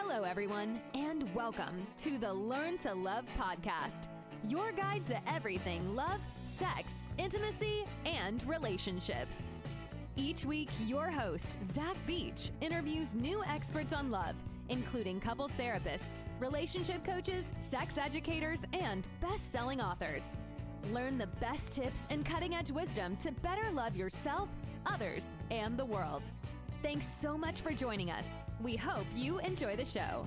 Hello, everyone, and welcome to the Learn to Love podcast, your guide to everything love, sex, intimacy, and relationships. Each week, your host, Zach Beach, interviews new experts on love, including couples therapists, relationship coaches, sex educators, and best-selling authors. Learn the best tips and cutting-edge wisdom to better love yourself, others, and the world. Thanks so much for joining us. We hope you enjoy the show.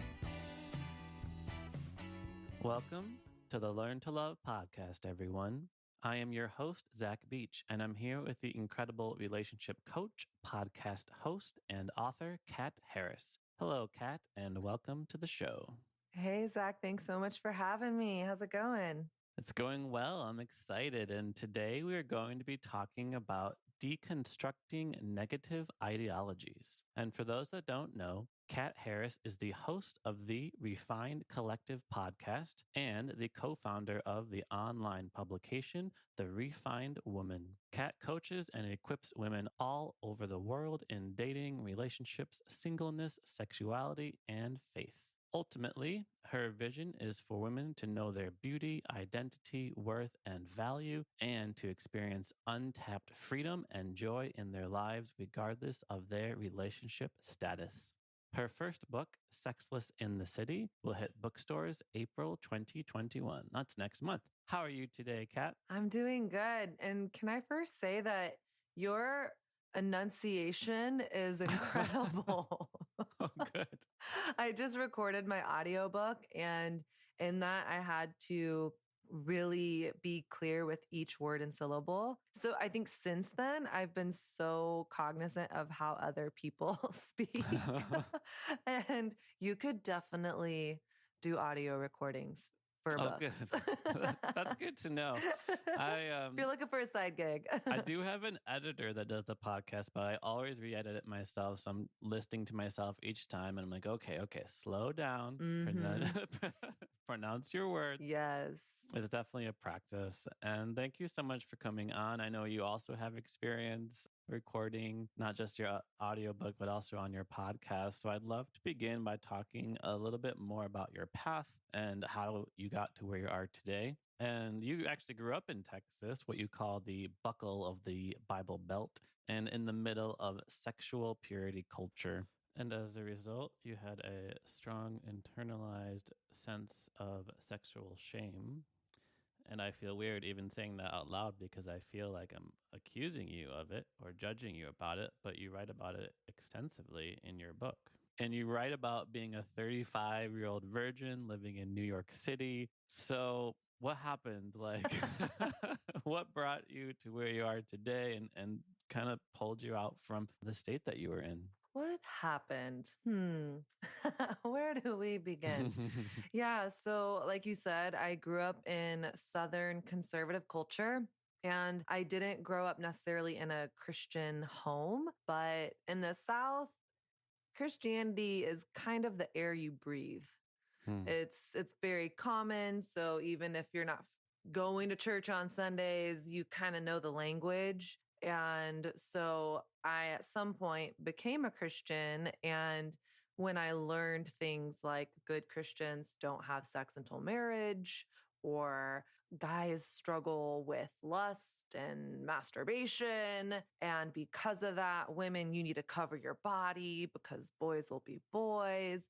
Welcome to the Learn to Love podcast, everyone. I am your host, Zach Beach, and I'm here with the incredible relationship coach, podcast host, and author, Kat Harris. Hello, Kat, and welcome to the show. Hey, Zach. Thanks so much for having me. How's it going? It's going well. I'm excited. And today we are going to be talking about deconstructing negative ideologies. And for those that don't know, Kat Harris is the host of the Refined Collective podcast and the co-founder of the online publication, The Refined Woman. Kat coaches and equips women all over the world in dating, relationships, singleness, sexuality, and faith. Ultimately, her vision is for women to know their beauty, identity, worth, and value, and to experience untapped freedom and joy in their lives, regardless of their relationship status. Her first book, Sexless in the City, will hit bookstores April 2021. That's next month. How are you today, Kat? I'm doing good. And can I first say that your enunciation is incredible. Oh, good. I just recorded my audiobook, and in that I had to really be clear with each word and syllable. So I think since then, I've been so cognizant of how other people speak. And you could definitely do audio recordings for books. Good. That's good to know. If you're looking for a side gig. I do have an editor that does the podcast, but I always re-edit it myself. So I'm listening to myself each time and I'm like, okay, slow down. Pronounce your words. Yes. It's definitely a practice. And thank you so much for coming on. I know you also have experience recording not just your audiobook, but also on your podcast. So I'd love to begin by talking a little bit more about your path and how you got to where you are today. And you actually grew up in Texas, what you call the buckle of the Bible Belt, and in the middle of sexual purity culture. And as a result, you had a strong internalized sense of sexual shame. And I feel weird even saying that out loud because I feel like I'm accusing you of it or judging you about it, but you write about it extensively in your book. And you write about being a 35-year-old virgin living in New York City. So what happened? Like, what brought you to where you are today and kind of pulled you out from the state that you were in? What happened? Where do we begin? Yeah. So like you said, I grew up in Southern conservative culture, and I didn't grow up necessarily in a Christian home, but in the South, Christianity is kind of the air you breathe. It's very common. So even if you're not going to church on Sundays, you kind of know the language. And so I, at some point, became a Christian. And when I learned things like good Christians don't have sex until marriage, or guys struggle with lust and masturbation, and because of that, women, you need to cover your body because boys will be boys.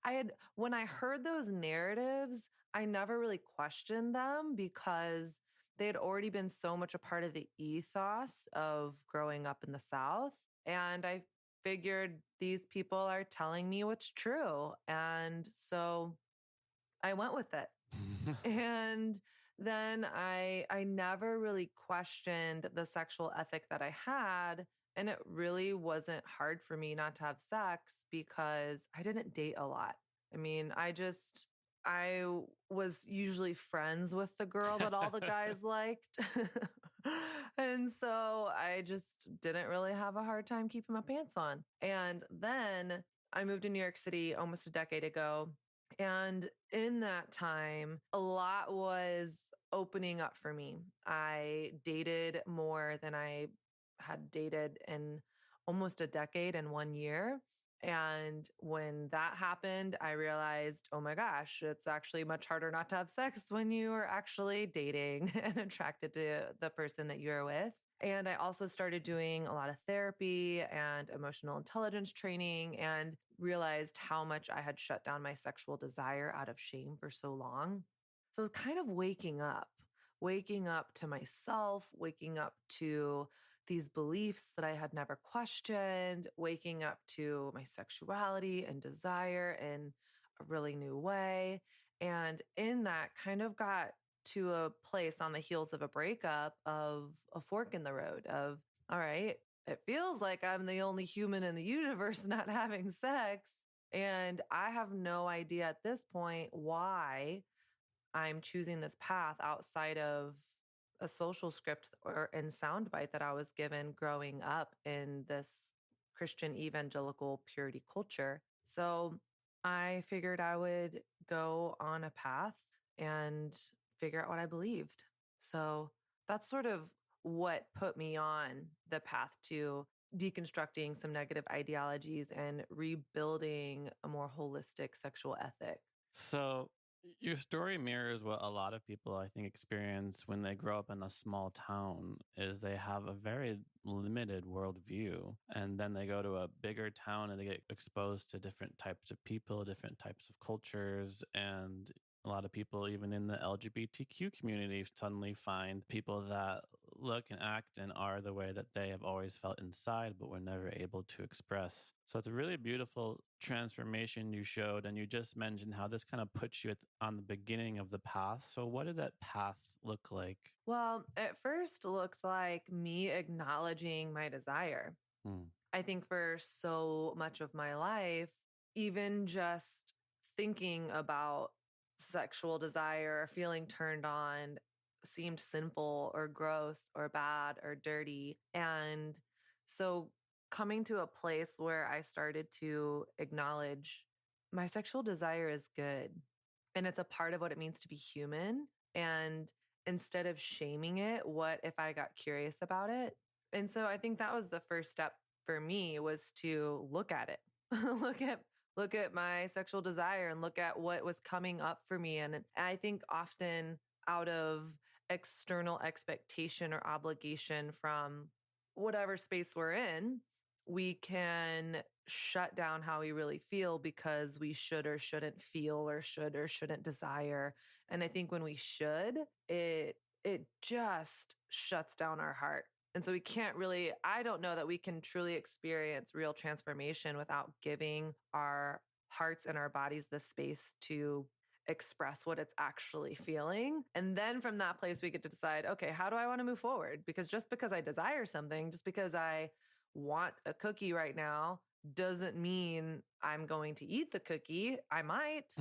When I heard those narratives, I never really questioned them because they had already been so much a part of the ethos of growing up in the South. And I figured these people are telling me what's true. And so I went with it. And then I never really questioned the sexual ethic that I had. And it really wasn't hard for me not to have sex because I didn't date a lot. I mean, I was usually friends with the girl that all the guys liked. And so I just didn't really have a hard time keeping my pants on. And then I moved to New York City almost a decade ago. And in that time, a lot was opening up for me. I dated more than I had dated in almost a decade and 1 year. And when that happened, I realized, oh my gosh, it's actually much harder not to have sex when you are actually dating and attracted to the person that you're with. And I also started doing a lot of therapy and emotional intelligence training and realized how much I had shut down my sexual desire out of shame for so long. So kind of waking up to myself, waking up to these beliefs that I had never questioned, waking up to my sexuality and desire in a really new way. And in that, kind of got to a place on the heels of a breakup of a fork in the road of, all right, it feels like I'm the only human in the universe not having sex. And I have no idea at this point why I'm choosing this path outside of a social script or and soundbite that I was given growing up in this Christian evangelical purity culture. So I figured I would go on a path and figure out what I believed. So that's sort of what put me on the path to deconstructing some negative ideologies and rebuilding a more holistic sexual ethic. So, your story mirrors what a lot of people I think experience when they grow up in a small town is they have a very limited worldview, and then they go to a bigger town and they get exposed to different types of people, different types of cultures, and a lot of people, even in the LGBTQ community, suddenly find people that look and act and are the way that they have always felt inside, but were never able to express. So it's a really beautiful transformation you showed. And you just mentioned how this kind of puts you on the beginning of the path. So, what did that path look like? Well, at first looked like me acknowledging my desire. Hmm. I think for so much of my life, even just thinking about sexual desire or feeling turned on seemed sinful or gross or bad or dirty. And so coming to a place where I started to acknowledge my sexual desire is good and it's a part of what it means to be human. And instead of shaming it, what if I got curious about it? And so I think that was the first step for me was to look at it. look at look at my sexual desire and look at what was coming up for me. And I think often out of external expectation or obligation from whatever space we're in, we can shut down how we really feel because we should or shouldn't feel or should or shouldn't desire. And I think when we should, it just shuts down our heart. And so we can't really, I don't know that we can truly experience real transformation without giving our hearts and our bodies the space to express what it's actually feeling. And then from that place, we get to decide, okay, how do I want to move forward? Because just because I desire something, just because I want a cookie right now, doesn't mean I'm going to eat the cookie. I might.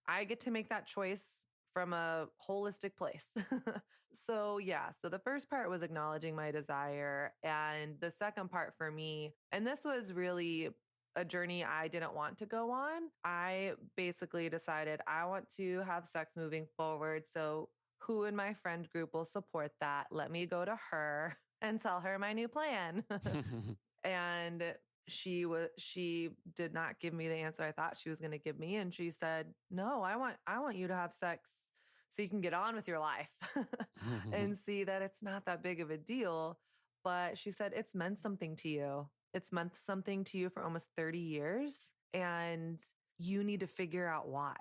I get to make that choice from a holistic place. So the first part was acknowledging my desire. And the second part for me, and this was really a journey I didn't want to go on. I basically decided I want to have sex moving forward. So who in my friend group will support that? Let me go to her and tell her my new plan. And she did not give me the answer I thought she was going to give me, and she said, "No, I want you to have sex so you can get on with your life and see that it's not that big of a deal." But she said it's meant something to you. It's meant something to you for almost 30 years and you need to figure out why.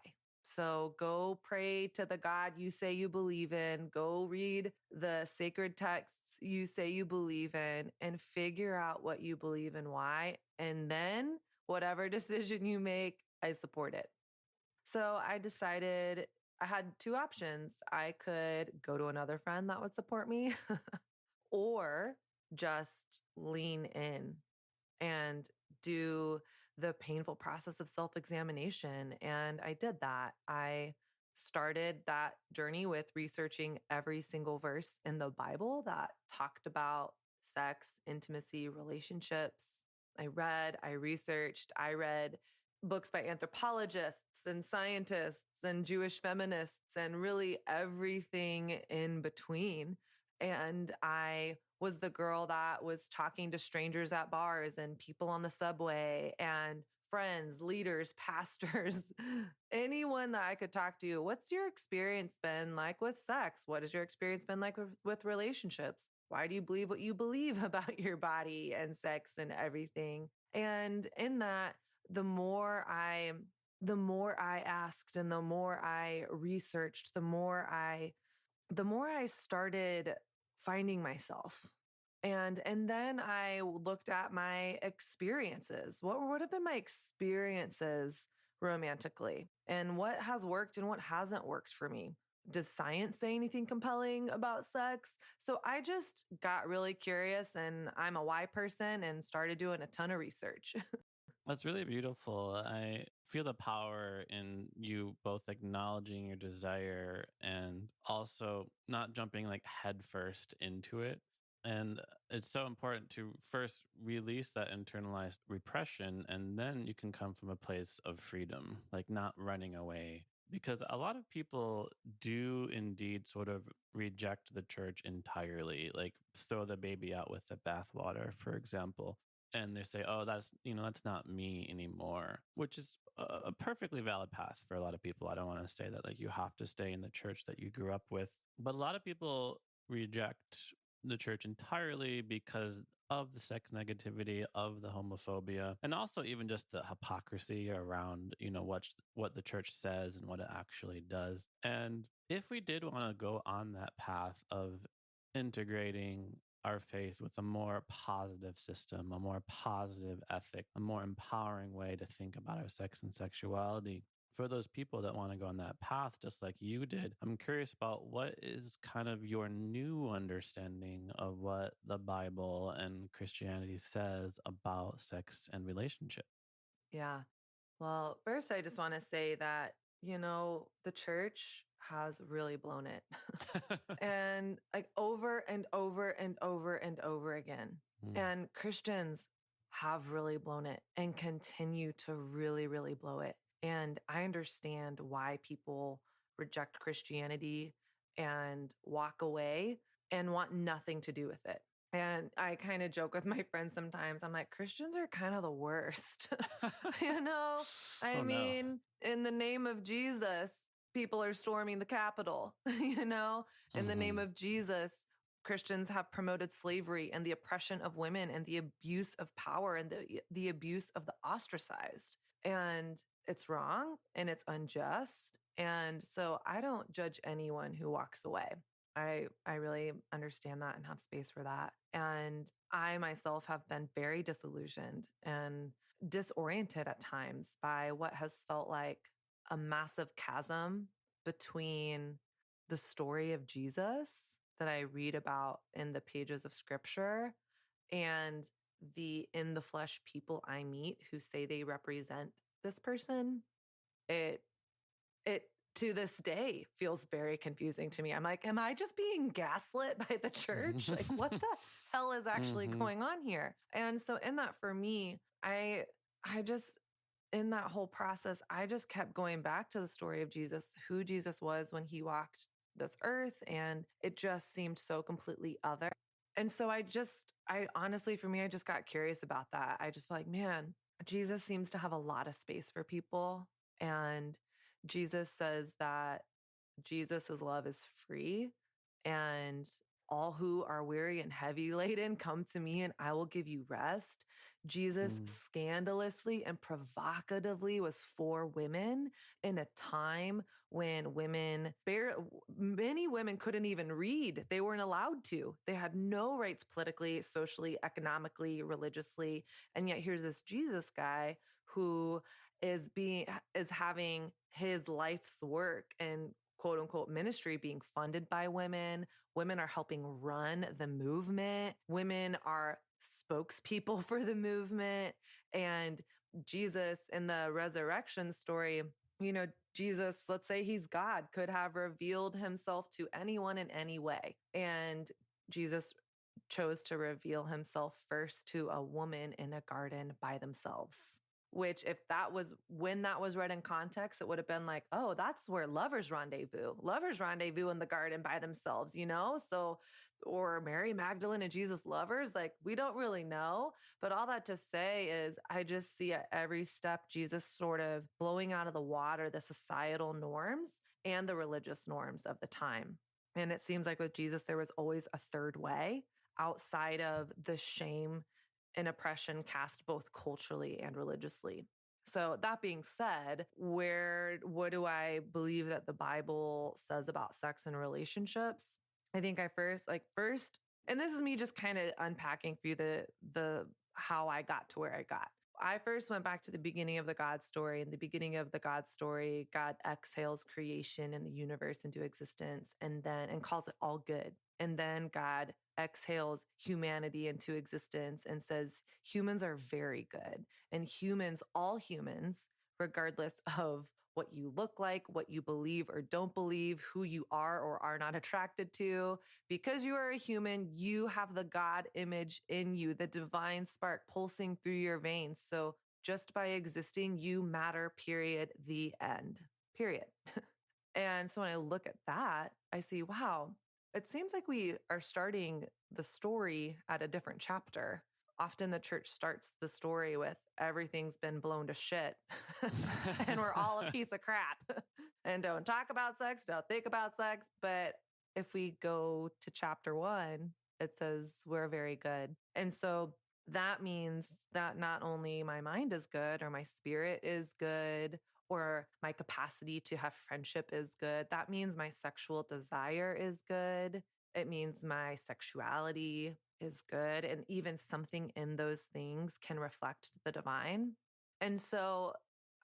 So go pray to the God you say you believe in, go read the sacred texts you say you believe in and figure out what you believe and why. And then whatever decision you make, I support it. So I decided I had two options. I could go to another friend that would support me or just lean in and do the painful process of self examination. And I did that. I started that journey with researching every single verse in the Bible that talked about sex, intimacy, relationships. I researched, I read books by anthropologists and scientists and Jewish feminists and really everything in between. And I was the girl that was talking to strangers at bars and people on the subway and friends, leaders, pastors, anyone that I could talk to. What's your experience been like with sex? What has your experience been like with relationships? Why do you believe what you believe about your body and sex and everything? And in that, the more I the more I asked and the more I researched, the more I started finding myself. And then I looked at my experiences. What would have been my experiences romantically? And what has worked and what hasn't worked for me? Does science say anything compelling about sex? So I just got really curious, and I'm a why person, and started doing a ton of research. That's really beautiful. I feel the power in you both acknowledging your desire and also not jumping like headfirst into it. And it's so important to first release that internalized repression, and then you can come from a place of freedom, like not running away. Because a lot of people do indeed sort of reject the church entirely, like throw the baby out with the bathwater, for example, and they say, "Oh, that's not me anymore," which is a perfectly valid path for a lot of people. I don't want to say that like you have to stay in the church that you grew up with, but a lot of people reject the church entirely because of the sex negativity, of the homophobia, and also even just the hypocrisy around, what the church says and what it actually does. And if we did want to go on that path of integrating our faith with a more positive system, a more positive ethic, a more empowering way to think about our sex and sexuality. For those people that want to go on that path, just like you did, I'm curious about what is kind of your new understanding of what the Bible and Christianity says about sex and relationship. Yeah. Well, first, I just want to say that, the church has really blown it. And like over and over and over and over again. Mm, And Christians have really blown it and continue to really, really blow it. And I understand why people reject Christianity and walk away and want nothing to do with it. And I kind of joke with my friends sometimes. I'm like, Christians are kind of the worst. you know, I oh no. mean, in the name of Jesus, people are storming the Capitol, in the name Hmm. of Jesus. Christians have promoted slavery and the oppression of women and the abuse of power and the abuse of the ostracized. And it's wrong and it's unjust. And so I don't judge anyone who walks away. I really understand that and have space for that. And I myself have been very disillusioned and disoriented at times by what has felt like a massive chasm between the story of Jesus that I read about in the pages of scripture and the in the flesh people I meet who say they represent this person. It it to this day feels very confusing to me. I'm like, am I just being gaslit by the church? Like, what the hell is actually Hmm. going on here? And so in that for me, I just in that whole process, I just kept going back to the story of Jesus, who Jesus was when he walked this earth. And it just seemed so completely other. And so I honestly, for me, I just got curious about that. I just felt like, man, Jesus seems to have a lot of space for people. And Jesus says that Jesus' love is free, and all who are weary and heavy laden, come to me and I will give you rest. Jesus Mm, scandalously and provocatively was for women in a time when many women couldn't even read. They weren't allowed to. They had no rights politically, socially, economically, religiously. And yet here's this Jesus guy who is having his life's work and quote unquote ministry being funded by women. Women are helping run the movement. Women are spokespeople for the movement. And Jesus in the resurrection story, Jesus, let's say he's God, could have revealed himself to anyone in any way. And Jesus chose to reveal himself first to a woman in a garden by themselves. which if that was when that was read in context, it would have been like, oh, that's where lovers rendezvous. Lovers rendezvous in the garden by themselves, you know? So, or Mary Magdalene and Jesus lovers, like we don't really know. But all that to say is I just see at every step Jesus sort of blowing out of the water the societal norms and the religious norms of the time. And it seems like with Jesus, there was always a third way outside of the shame and oppression cast both culturally and religiously. So that being said, what do I believe that the Bible says about sex and relationships? I think I first, and this is me just kind of unpacking for you the how I got to where I got. I first went back to the beginning of the God story. In the beginning of the God story, God exhales creation and the universe into existence and calls it all good. And then God exhales humanity into existence and says humans are very good. And all humans, regardless of what you look like, what you believe or don't believe, who you are or are not attracted to, because you are a human, you have the God image in you, the divine spark pulsing through your veins. So just by existing, you matter, period, the end, period. And so when I look at that, I see, wow, it seems like we are starting the story at a different chapter. Often the church starts the story with everything's been blown to shit and we're all a piece of crap and don't talk about sex, don't think about sex. But if we go to chapter 1, it says we're very good. And so that means that not only my mind is good or my spirit is good or my capacity to have friendship is good. That means my sexual desire is good. It means my sexuality is good. And even something in those things can reflect the divine. And so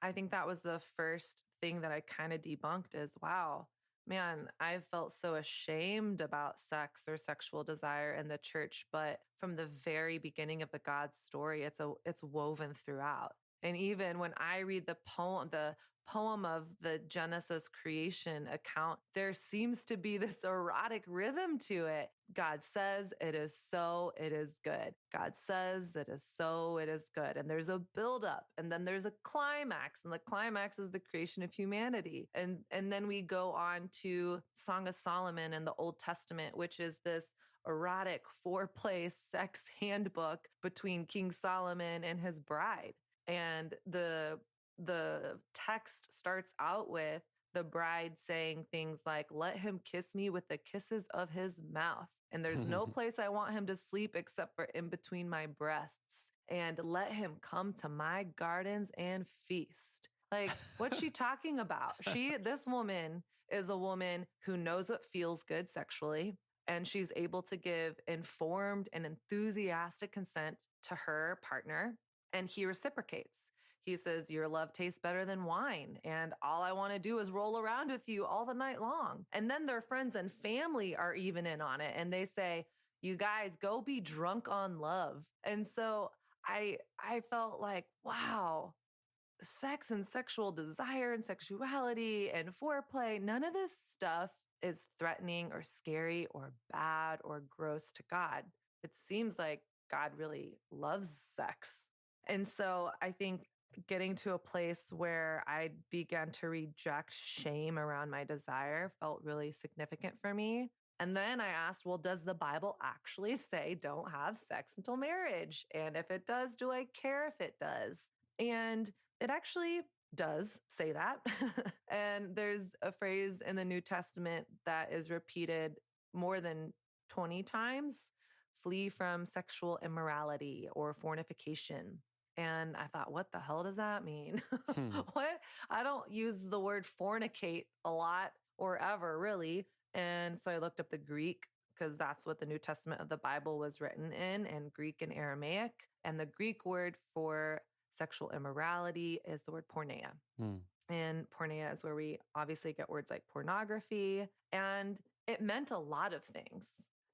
I think that was the first thing that I kind of debunked is, wow, man, I felt so ashamed about sex or sexual desire in the church. But from the very beginning of the God story, it's woven throughout. And even when I read the poem of the Genesis creation account, there seems to be this erotic rhythm to it. God says it is so, it is good. God says it is so, it is good. And there's a buildup, and then there's a climax, and the climax is the creation of humanity. And then we go on to Song of Solomon in the Old Testament, which is this erotic foreplay sex handbook between King Solomon and his bride. And the text starts out with the bride saying things like, let him kiss me with the kisses of his mouth. And there's no place I want him to sleep except for in between my breasts. And let him come to my gardens and feast. Like, what's she talking about? This woman is a woman who knows what feels good sexually. And she's able to give informed and enthusiastic consent to her partner. And he reciprocates. He says, your love tastes better than wine. And all I want to do is roll around with you all the night long. And then their friends and family are even in on it. And they say, you guys go be drunk on love. And so I felt like, wow, sex and sexual desire and sexuality and foreplay, none of this stuff is threatening or scary or bad or gross to God. It seems like God really loves sex. And so I think getting to a place where I began to reject shame around my desire felt really significant for me. And then I asked, well, does the Bible actually say don't have sex until marriage? And if it does, do I care if it does? And it actually does say that. And there's a phrase in the New Testament that is repeated more than 20 times: flee from sexual immorality or fornication. And I thought, what the hell does that mean? What? I don't use the word fornicate a lot or ever really. And so I looked up the Greek because that's what the New Testament of the Bible was written in Greek and Aramaic. And the Greek word for sexual immorality is the word porneia. And porneia is where we obviously get words like pornography. And it meant a lot of things.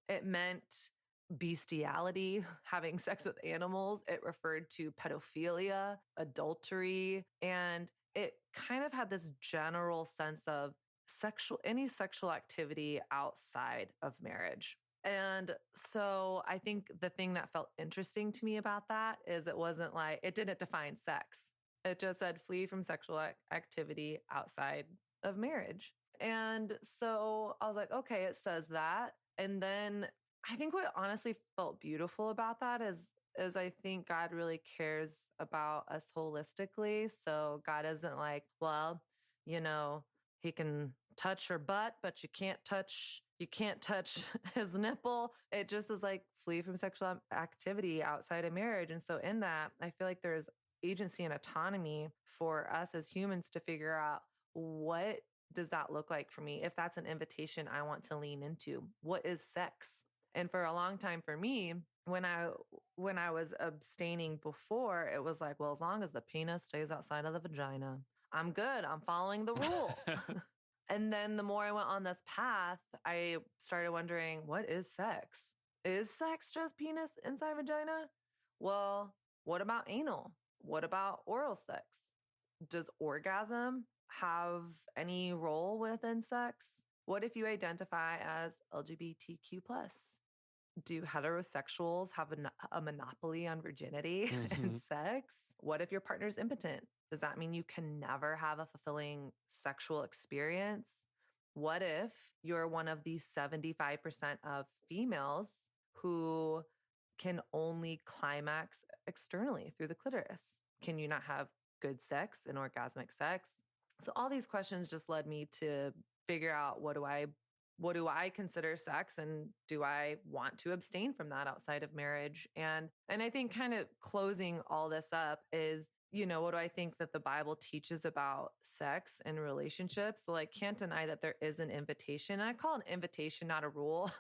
It meant bestiality, having sex with animals. It referred to pedophilia, adultery, and it kind of had this general sense of any sexual activity outside of marriage. And so I think the thing that felt interesting to me about that is it wasn't like, it didn't define sex. It just said flee from sexual activity outside of marriage. And so I was like, okay, it says that. And then I think what honestly felt beautiful about that is I think God really cares about us holistically. So God isn't like, well, you know, he can touch her butt, but you can't touch his nipple. It just is like flee from sexual activity outside of marriage. And so in that, I feel like there's agency and autonomy for us as humans to figure out what does that look like for me? If that's an invitation I want to lean into, what is sex? And for a long time for me, when I was abstaining before, it was like, well, as long as the penis stays outside of the vagina, I'm good. I'm following the rule. And then the more I went on this path, I started wondering, what is sex? Is sex just penis inside vagina? Well, what about anal? What about oral sex? Does orgasm have any role within sex? What if you identify as LGBTQ plus? Do heterosexuals have a monopoly on virginity and sex? What if your partner's impotent? Does that mean you can never have a fulfilling sexual experience? What if you're one of these 75% of females who can only climax externally through the clitoris? Can you not have good sex and orgasmic sex? So all these questions just led me to figure out what do I consider sex, and do I want to abstain from that outside of marriage? And I think kind of closing all this up is, what do I think that the Bible teaches about sex and relationships? Well, I can't deny that there is an invitation. And I call an invitation, not a rule.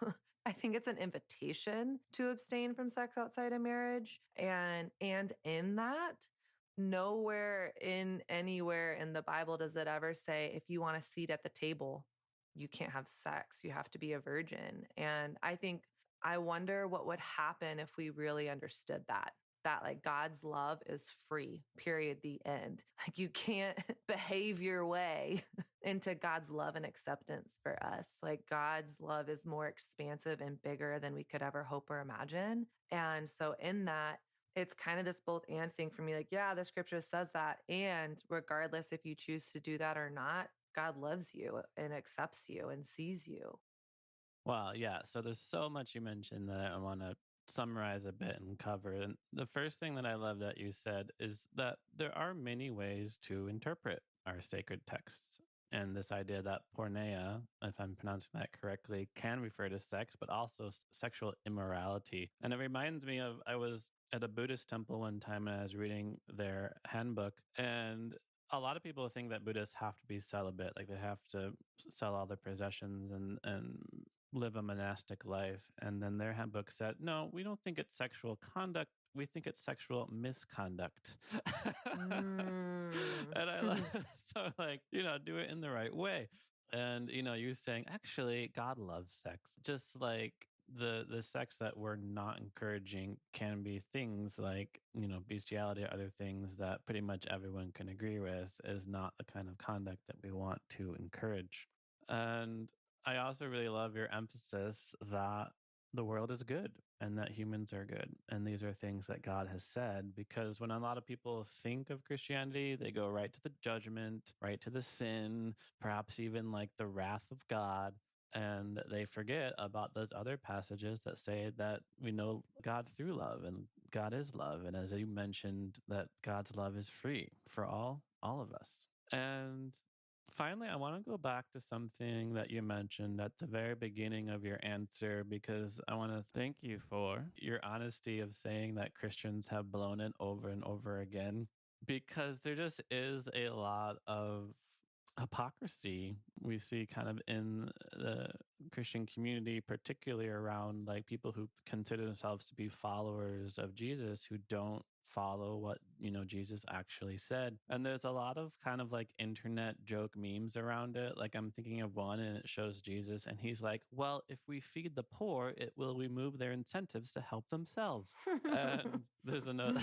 I think it's an invitation to abstain from sex outside of marriage. And in that, nowhere in anywhere in the Bible does it ever say, if you want a seat at the table, you can't have sex. You have to be a virgin. And I wonder what would happen if we really understood that like God's love is free, period, the end. Like you can't behave your way into God's love and acceptance for us. Like God's love is more expansive and bigger than we could ever hope or imagine. And so in that, it's kind of this both and thing for me. Like, yeah, the scripture says that. And regardless if you choose to do that or not, God loves you and accepts you and sees you. Wow, yeah. So there's so much you mentioned that I want to summarize a bit and cover. And the first thing that I love that you said is that there are many ways to interpret our sacred texts. And this idea that porneia, if I'm pronouncing that correctly, can refer to sex, but also sexual immorality. And it reminds me of, I was at a Buddhist temple one time and I was reading their handbook, and a lot of people think that Buddhists have to be celibate, like they have to sell all their possessions and live a monastic life. And then their handbook said, no, we don't think it's sexual conduct. We think it's sexual misconduct. And so like, do it in the right way. And, you're saying, actually, God loves sex. Just like the sex that we're not encouraging can be things like, bestiality or other things that pretty much everyone can agree with is not the kind of conduct that we want to encourage. And I also really love your emphasis that the world is good and that humans are good. And these are things that God has said, because when a lot of people think of Christianity, they go right to the judgment, right to the sin, perhaps even like the wrath of God. And they forget about those other passages that say that we know God through love and God is love. And as you mentioned, that God's love is free for all of us. And finally, I want to go back to something that you mentioned at the very beginning of your answer, because I want to thank you for your honesty of saying that Christians have blown it over and over again, because there just is a lot of hypocrisy we see kind of in the Christian community, particularly around like people who consider themselves to be followers of Jesus who don't follow what Jesus actually said. And there's a lot of kind of like internet joke memes around it. Like I'm thinking of one and it shows Jesus and he's like, well, if we feed the poor, it will remove their incentives to help themselves. And there's another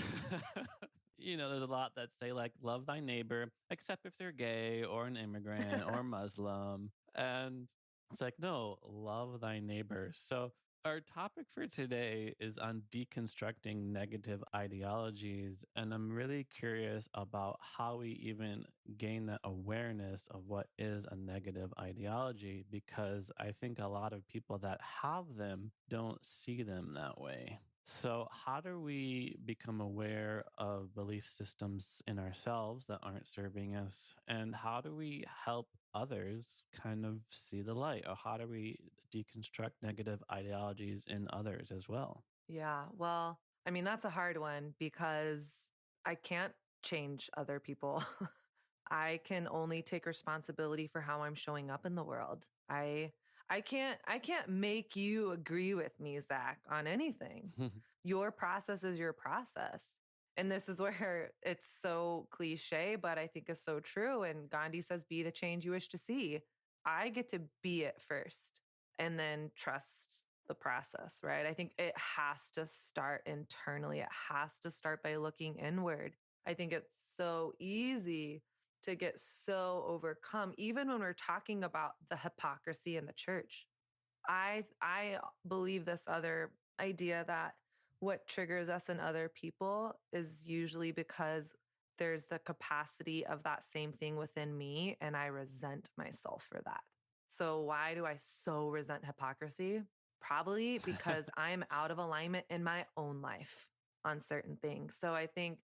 there's a lot that say like love thy neighbor except if they're gay or an immigrant or Muslim. And it's like, no, love thy neighbor. So Our topic for today is on deconstructing negative ideologies. And I'm really curious about how we even gain that awareness of what is a negative ideology, because I think a lot of people that have them don't see them that way. So, how do we become aware of belief systems in ourselves that aren't serving us? And how do we help others kind of see the light? Or how do we deconstruct negative ideologies in others as well? Yeah. Well, I mean, that's a hard one because I can't change other people. I can only take responsibility for how I'm showing up in the world. I can't make you agree with me, Zach, on anything. Your process is your process. And this is where it's so cliche, but I think is so true. And Gandhi says, be the change you wish to see. I get to be it first and then trust the process, right? I think it has to start internally. It has to start by looking inward. I think it's so easy to get so overcome, even when we're talking about the hypocrisy in the church. I believe this other idea that what triggers us in other people is usually because there's the capacity of that same thing within me and I resent myself for that. So why do I so resent hypocrisy? Probably because I'm out of alignment in my own life on certain things. So I think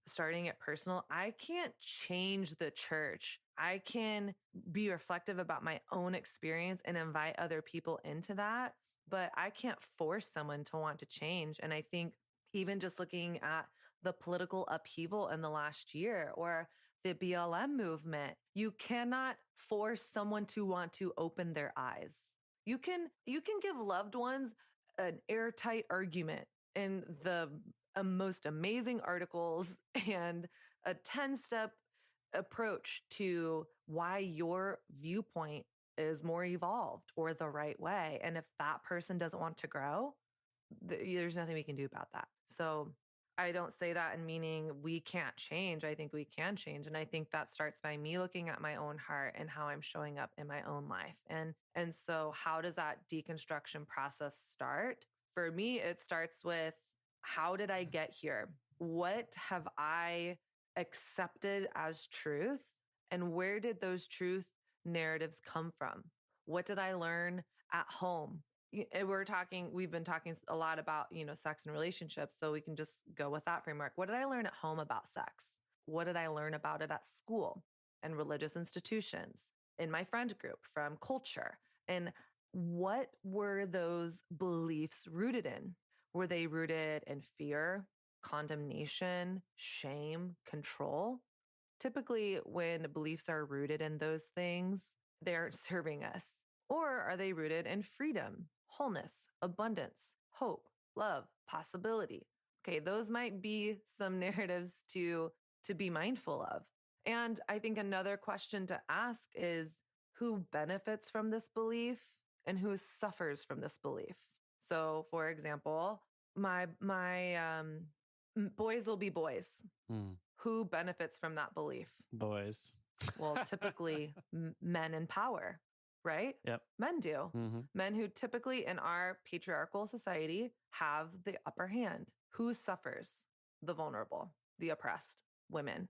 starting it personal, I can't change the church. I can be reflective about my own experience and invite other people into that, but I can't force someone to want to change. And I think even just looking at the political upheaval in the last year or the BLM movement, you cannot force someone to want to open their eyes. You can give loved ones an airtight argument in the most amazing articles and a 10-step approach to why your viewpoint is more evolved or the right way. And if that person doesn't want to grow, there's nothing we can do about that. So I don't say that in meaning we can't change. I think we can change. And I think that starts by me looking at my own heart and how I'm showing up in my own life. And so how does that deconstruction process start? For me, it starts with how did I get here? What have I accepted as truth? And where did those truth narratives come from? What did I learn at home? We've been talking a lot about, sex and relationships. So we can just go with that framework. What did I learn at home about sex? What did I learn about it at school and religious institutions, in my friend group, from culture? And what were those beliefs rooted in? Were they rooted in fear, condemnation, shame, control? Typically, when beliefs are rooted in those things, they aren't serving us. Or are they rooted in freedom, wholeness, abundance, hope, love, possibility? Okay, those might be some narratives to be mindful of. And I think another question to ask is who benefits from this belief and who suffers from this belief? So, for example, my boys will be boys. Hmm. Who benefits from that belief? Boys. Well, typically men in power, right? Yep. Men do. Mm-hmm. Men who typically in our patriarchal society have the upper hand. Who suffers? The vulnerable, the oppressed, women,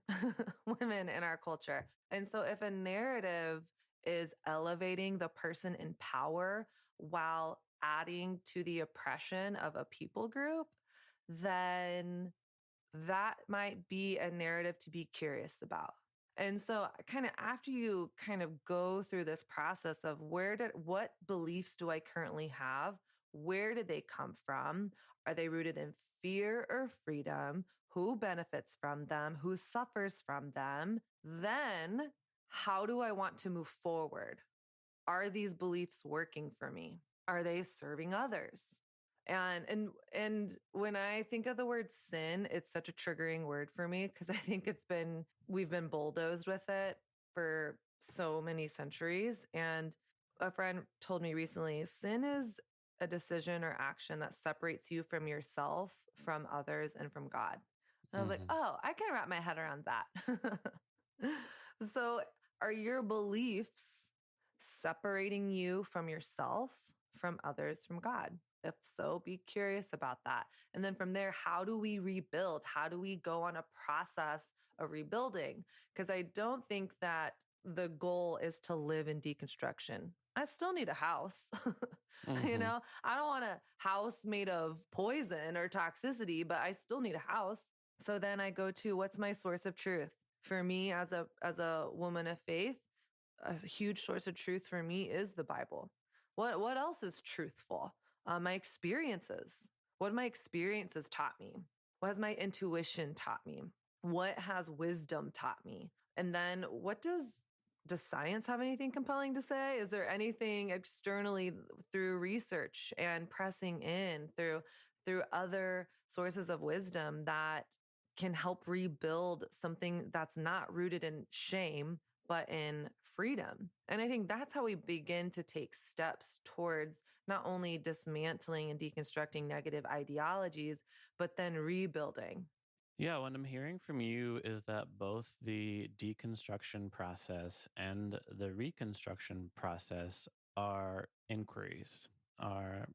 women in our culture. And so if a narrative is elevating the person in power while adding to the oppression of a people group, then that might be a narrative to be curious about. And so kind of after you kind of go through this process of what beliefs do I currently have? Where did they come from? Are they rooted in fear or freedom? Who benefits from them? Who suffers from them? Then how do I want to move forward? Are these beliefs working for me? Are they serving others? And when I think of the word sin, it's such a triggering word for me because I think we've been bulldozed with it for so many centuries. And a friend told me recently, sin is a decision or action that separates you from yourself, from others, and from God. And I was like, oh, I can wrap my head around that. So are your beliefs separating you from yourself, from others, from God? If so, be curious about that. And then from there, how do we rebuild? How do we go on a process of rebuilding? Because I don't think that the goal is to live in deconstruction. I still need a house. Mm-hmm. I don't want a house made of poison or toxicity, but I still need a house. So then I go to, what's my source of truth? For me as a woman of faith, a huge source of truth for me is the Bible. What else is truthful? My experiences. What have my experiences taught me? What has my intuition taught me? What has wisdom taught me? And then does science have anything compelling to say? Is there anything externally through research and pressing in through other sources of wisdom that can help rebuild something that's not rooted in shame, but in freedom? And I think that's how we begin to take steps towards not only dismantling and deconstructing negative ideologies, but then rebuilding. Yeah, what I'm hearing from you is that both the deconstruction process and the reconstruction process are inquiries, are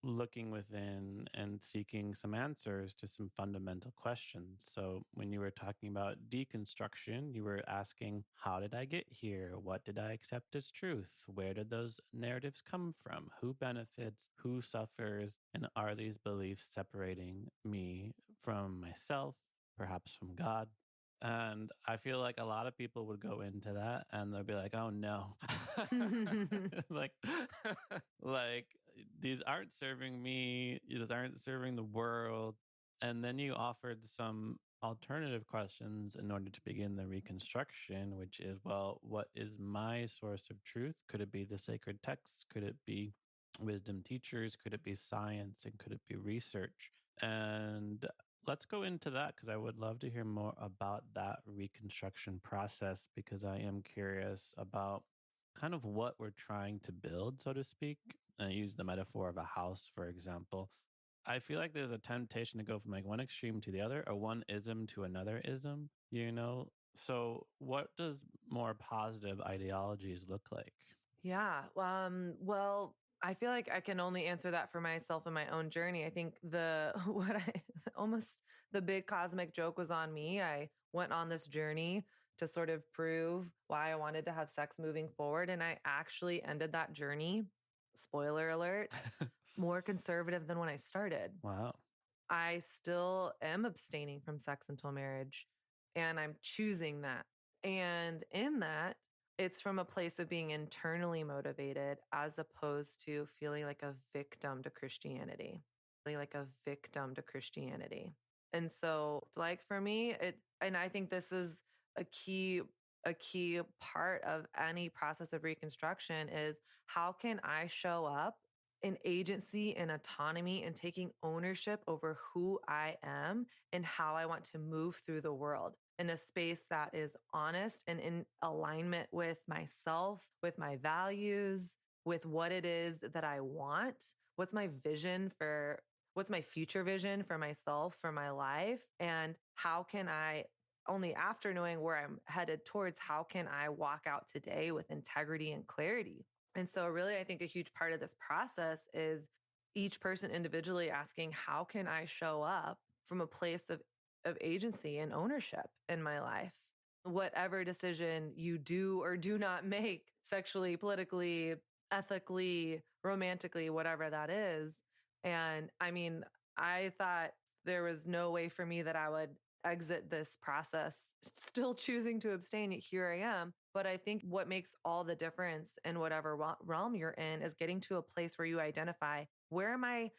looking within and seeking some answers to some fundamental questions. So, when you were talking about deconstruction, you were asking, how did I get here? What did I accept as truth? Where did those narratives come from? Who benefits? Who suffers? And are these beliefs separating me from myself, perhaps from God? And I feel like a lot of people would go into that and they'll be like, oh no. like like these aren't serving me, these aren't serving the world. And then you offered some alternative questions in order to begin the reconstruction, which is, well, what is my source of truth? Could it be the sacred texts? Could it be wisdom teachers? Could it be science? And could it be research? And let's go into that because I would love to hear more about that reconstruction process because I am curious about kind of what we're trying to build, so to speak. I use the metaphor of a house, for example. I feel like there's a temptation to go from like one extreme to the other or one ism to another ism, you know? So, what does more positive ideologies look like? Yeah. Well, I feel like I can only answer that for myself in my own journey. I think the what I almost the big cosmic joke was on me. I went on this journey to sort of prove why I wanted to have sex moving forward. And I actually ended that journey, spoiler alert, more conservative than when I started. Wow. I still am abstaining from sex until marriage, and I'm choosing that. And in that, it's from a place of being internally motivated as opposed to feeling like a victim to Christianity, like a victim to Christianity. And so, like for me, and I think this is a key a key part of any process of reconstruction is how can I show up in agency and autonomy and taking ownership over who I am and how I want to move through the world in a space that is honest and in alignment with myself, with my values, with what it is that I want. What's my vision for what's my future vision for myself, for my life? And how can I, only after knowing where I'm headed towards, how can I walk out today with integrity and clarity? And so, really, I think a huge part of this process is each person individually asking, how can I show up from a place of agency and ownership in my life? Whatever decision you do or do not make sexually, politically, ethically, romantically, whatever that is. And I mean, I thought there was no way for me that I would exit this process still choosing to abstain. Here I am. But I think what makes all the difference in whatever realm you're in is getting to a place where you identify where am I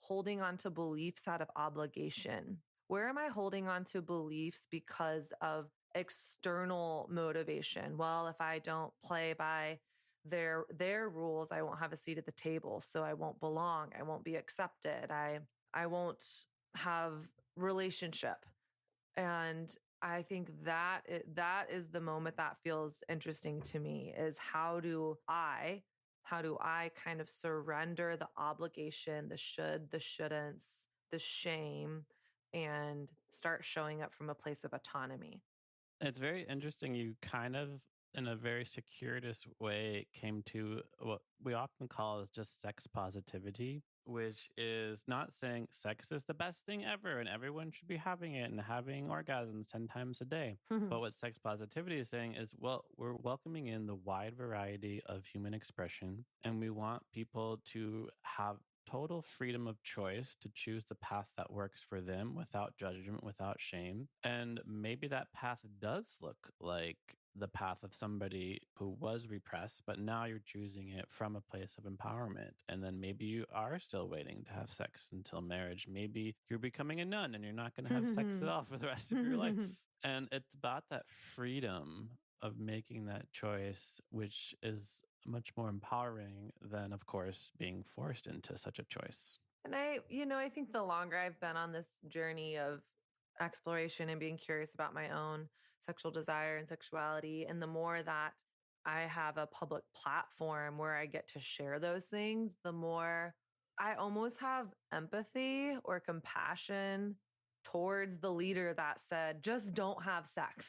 holding on to beliefs out of obligation? Where am I holding on to beliefs because of external motivation? Well, if I don't play by their rules, I won't have a seat at the table, so I won't belong, I won't be accepted, I won't have relationship. And I think that is the moment that feels interesting to me is how do I kind of surrender the obligation, the should, the shouldn'ts, the shame, and start showing up from a place of autonomy. It's very interesting. You kind of in a very circuitous way, came to what we often call as just sex positivity, which is not saying sex is the best thing ever and everyone should be having it and having orgasms 10 times a day. But what sex positivity is saying is, well, we're welcoming in the wide variety of human expression, and we want people to have total freedom of choice to choose the path that works for them without judgment, without shame. And maybe that path does look like the path of somebody who was repressed, but now you're choosing it from a place of empowerment. And then maybe you are still waiting to have sex until marriage. Maybe you're becoming a nun and you're not going to have sex at all for the rest of your life. And it's about that freedom of making that choice, which is much more empowering than, of course, being forced into such a choice. And I think the longer I've been on this journey of exploration and being curious about my own sexual desire and sexuality, and the more that I have a public platform where I get to share those things, the more I almost have empathy or compassion towards the leader that said, just don't have sex.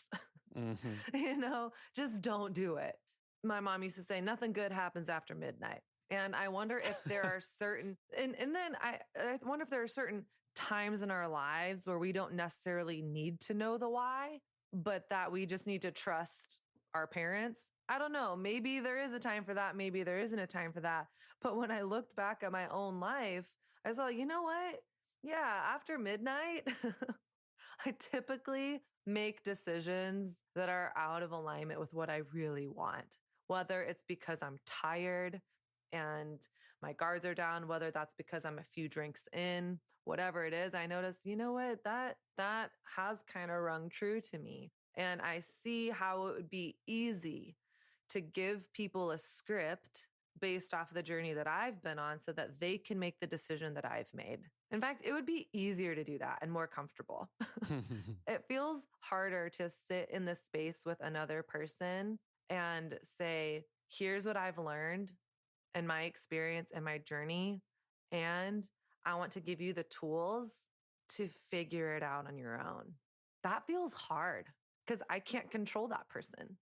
Just don't do it. My mom used to say, nothing good happens after midnight. And I wonder if there are certain, and then I wonder if there are certain times in our lives where we don't necessarily need to know the why, but that we just need to trust our parents. I don't know. Maybe there is a time for that. Maybe there isn't a time for that. But when I looked back at my own life, I saw, you know what? Yeah, after midnight, I typically make decisions that are out of alignment with what I really want, whether it's because I'm tired and my guards are down, whether that's because I'm a few drinks in, whatever it is. I notice, you know what, that has kind of rung true to me. And I see how it would be easy to give people a script based off the journey that I've been on so that they can make the decision that I've made. In fact, it would be easier to do that and more comfortable. It feels harder to sit in the space with another person and say, here's what I've learned and my experience and my journey. And I want to give you the tools to figure it out on your own. That feels hard because I can't control that person.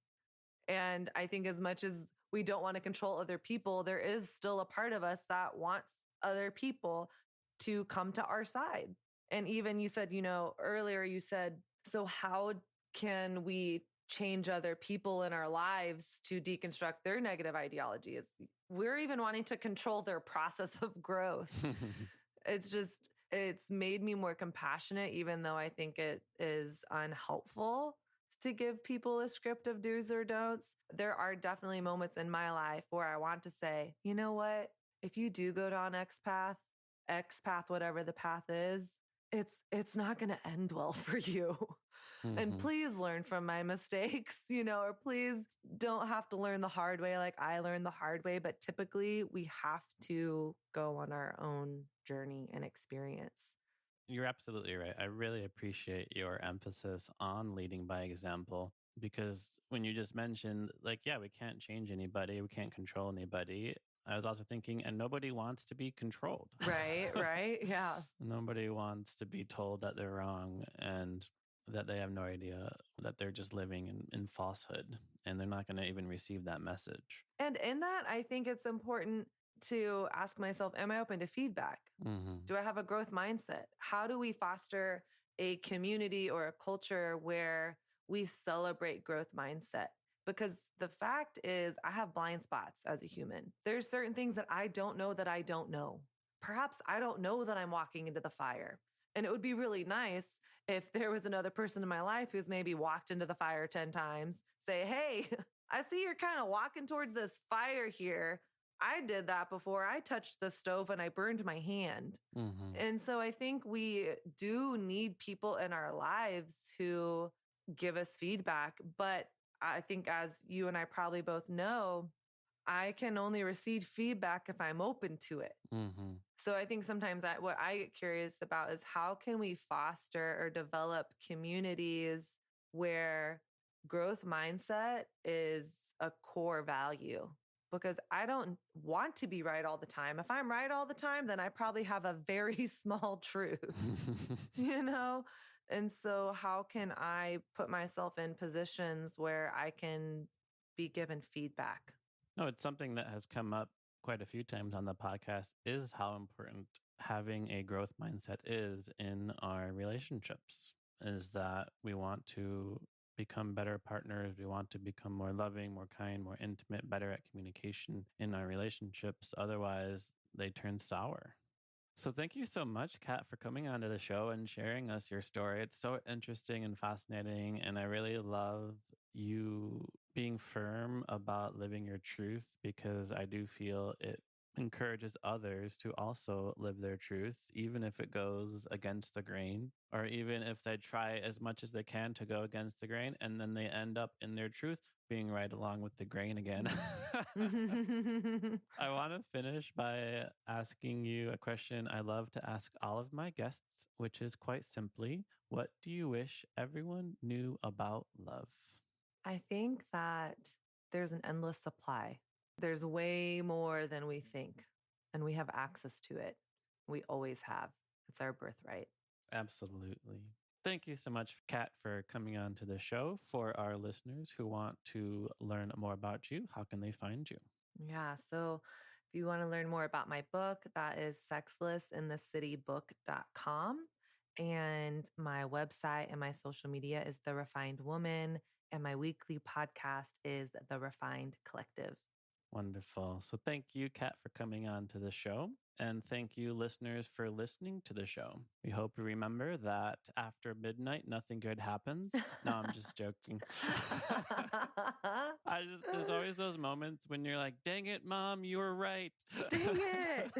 And I think as much as we don't want to control other people, there is still a part of us that wants other people to come to our side. And even you said, earlier you said, so how can we change other people in our lives to deconstruct their negative ideologies? We're even wanting to control their process of growth. It's made me more compassionate, even though I think it is unhelpful to give people a script of do's or don'ts. There are definitely moments in my life where I want to say, you know what? If you do go down X path, whatever the path is, it's not going to end well for you. And please learn from my mistakes, or please don't have to learn the hard way like I learned the hard way. But typically we have to go on our own journey and experience. You're absolutely right. I really appreciate your emphasis on leading by example, because when you just mentioned, like, yeah, we can't change anybody, we can't control anybody. I was also thinking, and nobody wants to be controlled. Right. Yeah. Nobody wants to be told that they're wrong and that they have no idea, that they're just living in falsehood and they're not going to even receive that message. And in that, I think it's important to ask myself, am I open to feedback? Do I have a growth mindset? How do we foster a community or a culture where we celebrate growth mindset? Because the fact is, I have blind spots as a human. There's certain things that I don't know that I don't know. Perhaps I don't know that I'm walking into the fire. And it would be really nice if there was another person in my life who's maybe walked into the fire 10 times, say, hey, I see you're kind of walking towards this fire here. I did that before. I touched the stove and I burned my hand. And so I think we do need people in our lives who give us feedback. But I think, as you and I probably both know, I can only receive feedback if I'm open to it. So I think sometimes what I get curious about is how can we foster or develop communities where growth mindset is a core value? Because I don't want to be right all the time. If I'm right all the time, then I probably have a very small truth, And so how can I put myself in positions where I can be given feedback. No, it's something that has come up quite a few times on the podcast is how important having a growth mindset is in our relationships, is that we want to become better partners. We want to become more loving, more kind, more intimate, better at communication in our relationships. Otherwise, they turn sour. So thank you so much, Kat, for coming onto the show and sharing us your story. It's so interesting and fascinating. And I really love you being firm about living your truth, because I do feel it encourages others to also live their truth, even if it goes against the grain, or even if they try as much as they can to go against the grain, and then they end up in their truth being right along with the grain again. I want to finish by asking you a question I love to ask all of my guests, which is quite simply, what do you wish everyone knew about love? I think that there's an endless supply. There's way more than we think, and we have access to it. We always have. It's our birthright. Absolutely. Thank you so much, Kat, for coming on to the show. For our listeners who want to learn more about you, how can they find you? Yeah. So if you want to learn more about my book, that is sexlessinthecitybook.com. And my website and my social media is The Refined Woman. And my weekly podcast is The Refined Collective. Wonderful. So thank you, Kat, for coming on to the show. And thank you, listeners, for listening to the show. We hope you remember that after midnight, nothing good happens. No, I'm just joking. There's always those moments when you're like, dang it, Mom, you were right. Dang it.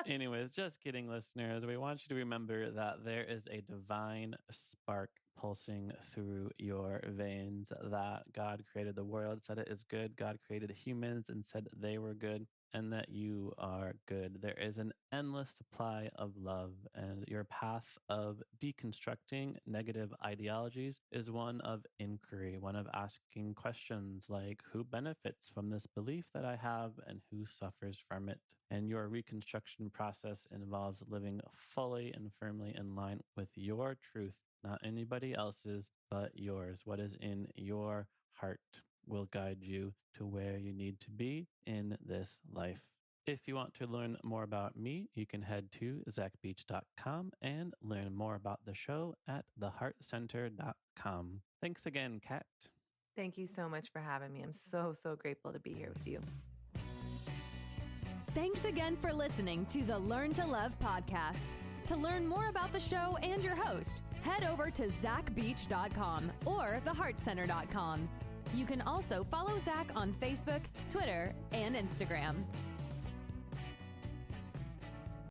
Anyways, just kidding, listeners. We want you to remember that there is a divine spark pulsing through your veins, that God created the world, said it is good. God created humans and said they were good, and that you are good. There is an endless supply of love, and your path of deconstructing negative ideologies is one of inquiry, one of asking questions like, who benefits from this belief that I have and who suffers from it? And your reconstruction process involves living fully and firmly in line with your truth, not anybody else's, but yours. What is in your heart will guide you to where you need to be in this life. If you want to learn more about me, you can head to zachbeach.com and learn more about the show at theheartcenter.com. Thanks again, Kat. Thank you so much for having me. I'm so grateful to be here with you. Thanks again for listening to the Learn to Love podcast. To learn more about the show and your host, head over to zachbeach.com or theheartcenter.com. You can also follow Zach on Facebook, Twitter, and Instagram.